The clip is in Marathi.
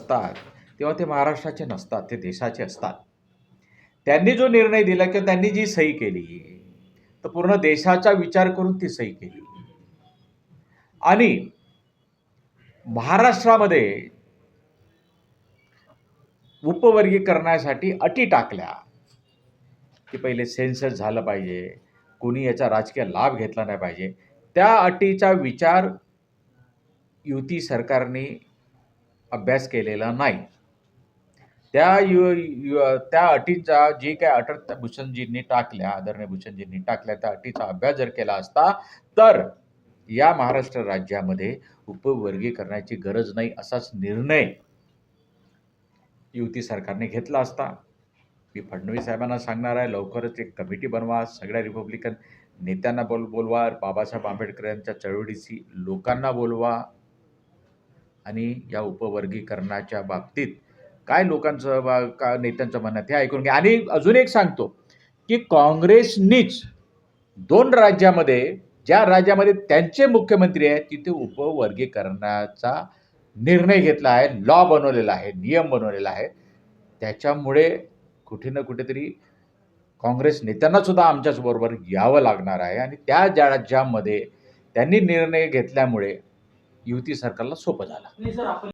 असतात तेव्हा ते महाराष्ट्राचे नसतात, ते देशाचे असतात. त्यांनी जो निर्णय दिला किंवा त्यांनी जी सही केली तर पूर्ण देशाचा विचार करून ती सही केली. आणि महाराष्ट्रामध्ये उपवर्गीकरणासाठी अटी टाकल्या की पहिले सेन्सस झालं पाहिजे, कोणी याचा राजकीय लाभ घेतला नाही पाहिजे. त्या अटीचा विचार युती सरकारने अभ्यास केलेला नाही. त्या अटीचा जे काय अट भूषणजींनी टाकल्या, आदरणीय भूषणजींनी टाकल्या, त्या अटीचा अभ्यास जर केला असता तर या महाराष्ट्र राज्यामध्ये उपवर्गीकरणाची गरज नाही असाच निर्णय युती सरकारने घेतला असता. मी फडणवीस साहेबांना सांगणार आहे, लवकरच एक कमिटी बनवा, सगळ्या रिपब्लिकन नेत्यांना बोलवा, बाबासाहेब आंबेडकर यांच्या चळवळीची लोकांना बोलवा आणि या उपवर्गीकरणाच्या बाबतीत काय लोकांचं का नेत्यांचं म्हणणं ते ऐकून घ्या. आणि अजून एक सांगतो की काँग्रेसनीच 2 राज्यामध्ये, ज्या राज्यामध्ये त्यांचे मुख्यमंत्री आहेत तिथे उपवर्गीकरणाचा निर्णय घेतला आहे, लॉ बनवलेला आहे, नियम बनवलेला आहे. त्याच्यामुळे कुठे ना कुठेतरी काँग्रेस नेत्यांना सुद्धा आमच्याचबरोबर यावं लागणार आहे. आणि त्या राज्यामध्ये त्यांनी निर्णय घेतल्यामुळे युती सरकारला सोपं झालं.